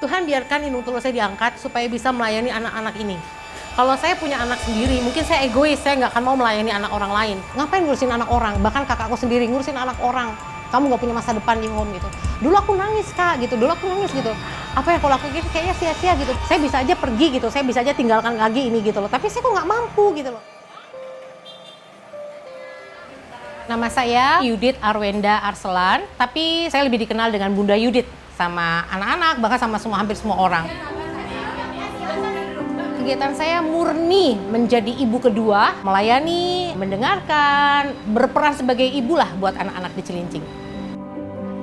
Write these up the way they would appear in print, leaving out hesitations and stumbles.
Tuhan biarkan hidung tulus saya diangkat supaya bisa melayani anak-anak ini. Kalau saya punya anak sendiri, mungkin saya egois, saya nggak akan mau melayani anak orang lain. Ngapain ngurusin anak orang? Bahkan kakakku sendiri ngurusin anak orang. Kamu nggak punya masa depan di home gitu. Dulu aku nangis kak gitu, dulu aku nangis gitu. Apa yang aku lakuin kayaknya sia-sia gitu. Saya bisa aja pergi gitu, saya bisa aja tinggalkan lagi ini gitu loh. Tapi saya kok nggak mampu gitu loh. Nama saya Yudit Arwenda Arselan, tapi saya lebih dikenal dengan Bunda Yudit sama anak-anak, bahkan sama hampir semua orang. Kegiatan saya murni menjadi ibu kedua, melayani, mendengarkan, berperan sebagai ibu lah buat anak-anak di Cilincing.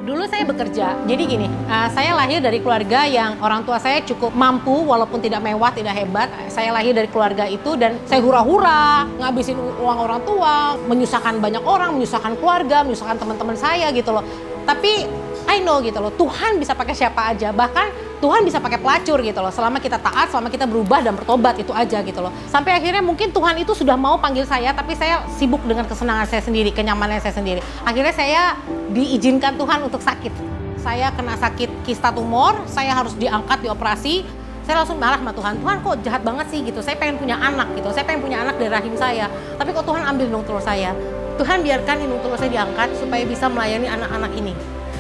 Dulu saya bekerja, jadi gini, saya lahir dari keluarga yang orang tua saya cukup mampu, walaupun tidak mewah, tidak hebat. Saya lahir dari keluarga itu dan saya hura-hura, ngabisin uang orang tua, menyusahkan banyak orang, menyusahkan keluarga, menyusahkan teman-teman saya gitu loh. Tapi I know gitu loh, Tuhan bisa pakai siapa aja, bahkan Tuhan bisa pakai pelacur gitu loh, selama kita taat, selama kita berubah dan bertobat, itu aja gitu loh. Sampai akhirnya mungkin Tuhan itu sudah mau panggil saya, tapi saya sibuk dengan kesenangan saya sendiri, kenyamanan saya sendiri. Akhirnya saya diizinkan Tuhan untuk sakit. Saya kena sakit kista tumor, saya harus diangkat, dioperasi. Saya langsung marah sama Tuhan, Tuhan kok jahat banget sih gitu, saya pengen punya anak gitu, saya pengen punya anak dari rahim saya. Tapi kok Tuhan ambil hidung tulus saya. Tuhan biarkan hidung tulus saya diangkat supaya bisa melayani anak-anak ini.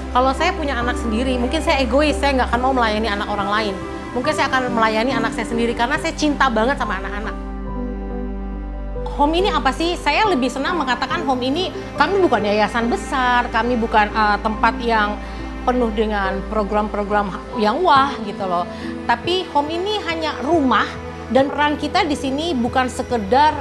Kalau saya punya anak sendiri, mungkin saya egois, saya nggak akan mau melayani anak orang lain. Mungkin saya akan melayani anak saya sendiri karena saya cinta banget sama anak-anak. Home ini apa sih? Saya lebih senang mengatakan home ini, kami bukan yayasan besar, kami bukan tempat yang penuh dengan program-program yang wah gitu loh. Tapi home ini hanya rumah dan peran kita di sini bukan sekedar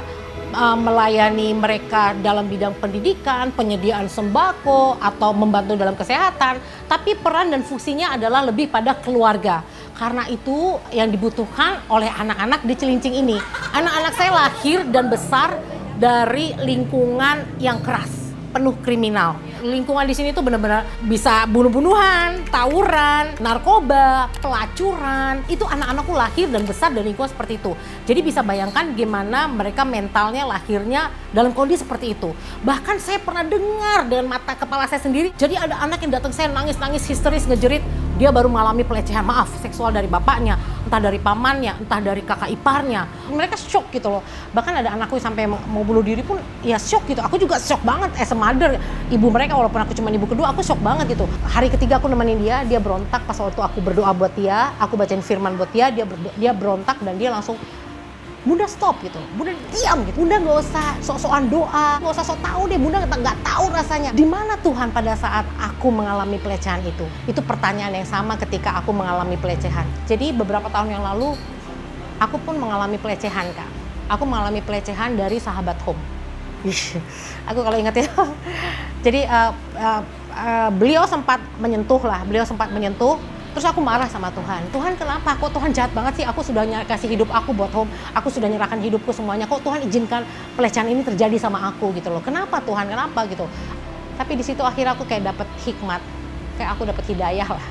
melayani mereka dalam bidang pendidikan, penyediaan sembako, atau membantu dalam kesehatan. Tapi peran dan fungsinya adalah lebih pada keluarga. Karena itu yang dibutuhkan oleh anak-anak di Cilincing ini. Anak-anak saya lahir dan besar dari lingkungan yang keras, penuh kriminal. Lingkungan di sini tuh benar-benar bisa bunuh-bunuhan, tawuran, narkoba, pelacuran. Itu anak-anakku lahir dan besar dari lingkungan seperti itu. Jadi bisa bayangkan gimana mereka mentalnya lahirnya dalam kondisi seperti itu. Bahkan saya pernah dengar dengan mata kepala saya sendiri. Jadi ada anak yang datang saya nangis-nangis histeris ngejerit. Dia baru mengalami pelecehan, seksual dari bapaknya, entah dari pamannya, entah dari kakak iparnya. Mereka shock gitu loh. Bahkan ada anakku yang sampai mau bunuh diri pun ya shock gitu. Aku juga shock banget as a mother. Ibu mereka walaupun aku cuma ibu kedua, aku shock banget gitu. Hari ketiga aku nemenin dia berontak pas waktu aku berdoa buat dia, aku bacain firman buat dia berontak dan dia langsung, Bunda stop gitu, Bunda diam gitu, Bunda nggak usah sok-sokan doa, nggak usah sok tahu deh, Bunda nggak tahu rasanya. Di mana Tuhan pada saat aku mengalami pelecehan itu? Itu pertanyaan yang sama ketika aku mengalami pelecehan. Jadi beberapa tahun yang lalu, aku pun mengalami pelecehan kak. Aku mengalami pelecehan dari sahabat home. Aku kalau ingat ya, jadi beliau sempat menyentuh. Terus aku marah sama Tuhan. Tuhan kenapa? Kok Tuhan jahat banget sih? Aku sudah kasih hidup aku buat home. Aku sudah nyerahkan hidupku semuanya. Kok Tuhan izinkan pelecehan ini terjadi sama aku gitu loh. Kenapa Tuhan? Kenapa gitu? Tapi di situ akhirnya aku kayak dapet hikmat. Kayak aku dapet hidayah lah.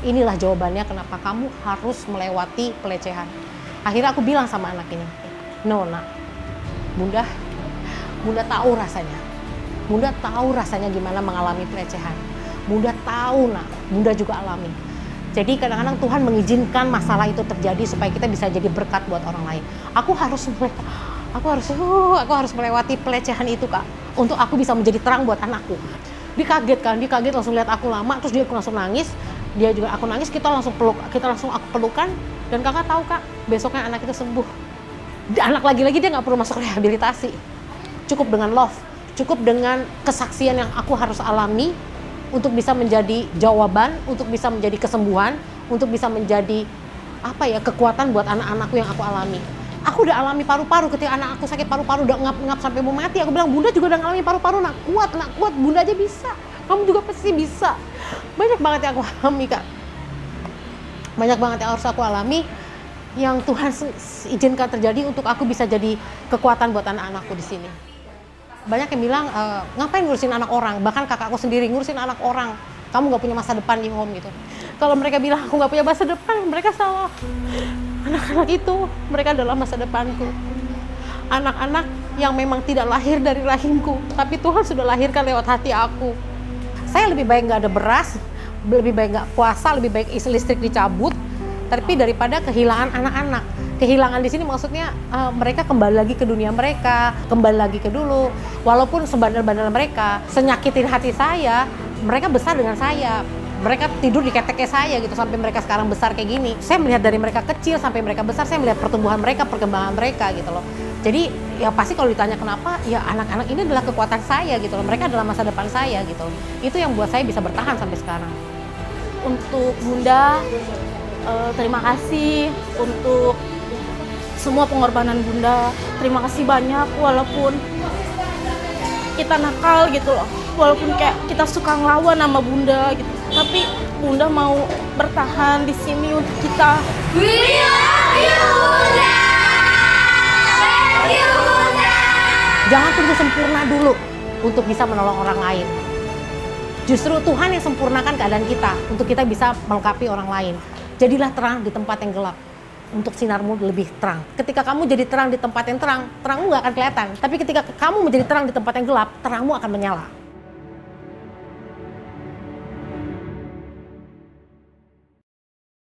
Inilah jawabannya kenapa kamu harus melewati pelecehan. Akhirnya aku bilang sama anak ini, no nak, Bunda tahu rasanya. Bunda tahu rasanya gimana mengalami pelecehan. Bunda tahu nak, Bunda juga alami. Jadi kadang-kadang Tuhan mengizinkan masalah itu terjadi supaya kita bisa jadi berkat buat orang lain. Aku harus melewati pelecehan itu kak, untuk aku bisa menjadi terang buat anakku. Dia kaget langsung lihat aku lama, terus dia langsung nangis. Dia juga aku nangis, kita langsung aku pelukan. Dan kakak tahu kak, besoknya anak itu sembuh. Anak lagi-lagi dia nggak perlu masuk rehabilitasi. Cukup dengan love, cukup dengan kesaksian yang aku harus alami untuk bisa menjadi jawaban, untuk bisa menjadi kesembuhan, untuk bisa menjadi kekuatan buat anak-anakku yang aku alami. Aku udah alami paru-paru ketika anak aku sakit paru-paru, udah ngap-ngap sampai mau mati. Aku bilang, Bunda juga udah ngalami paru-paru, nak kuat, Bunda aja bisa. Kamu juga pasti bisa. Banyak banget yang aku alami kak. Banyak banget yang harus aku alami, yang Tuhan izinkan terjadi untuk aku bisa jadi kekuatan buat anak-anakku di sini. Banyak yang bilang, ngapain ngurusin anak orang? Bahkan kakakku sendiri ngurusin anak orang. Kamu gak punya masa depan di home gitu. Kalau mereka bilang aku gak punya masa depan, mereka salah. Anak-anak itu, mereka adalah masa depanku. Anak-anak yang memang tidak lahir dari rahimku, tapi Tuhan sudah lahirkan lewat hati aku. Saya lebih baik gak ada beras, lebih baik gak puasa, lebih baik listrik dicabut, tapi daripada kehilangan anak-anak. Kehilangan di sini maksudnya mereka kembali lagi ke dunia mereka, kembali lagi ke dulu. Walaupun sebandel-bandel mereka, senyakitin hati saya, mereka besar dengan saya. Mereka tidur di keteknya saya gitu sampai mereka sekarang besar kayak gini. Saya melihat dari mereka kecil sampai mereka besar, saya melihat pertumbuhan mereka, perkembangan mereka gitu loh. Jadi ya pasti kalau ditanya kenapa, ya anak-anak ini adalah kekuatan saya gitu loh. Mereka adalah masa depan saya gitu loh. Itu yang buat saya bisa bertahan sampai sekarang. Untuk Bunda, terima kasih untuk semua pengorbanan Bunda. Terima kasih banyak walaupun kita nakal gitu loh. Walaupun kayak kita suka ngelawan sama Bunda gitu. Tapi Bunda mau bertahan di sini untuk kita. We love you, Bunda! Thank you, Bunda! Jangan tunggu sempurna dulu untuk bisa menolong orang lain. Justru Tuhan yang sempurnakan keadaan kita untuk kita bisa melengkapi orang lain. Jadilah terang di tempat yang gelap untuk sinarmu lebih terang. Ketika kamu jadi terang di tempat yang terang, terangmu nggak akan kelihatan. Tapi ketika kamu menjadi terang di tempat yang gelap, terangmu akan menyala.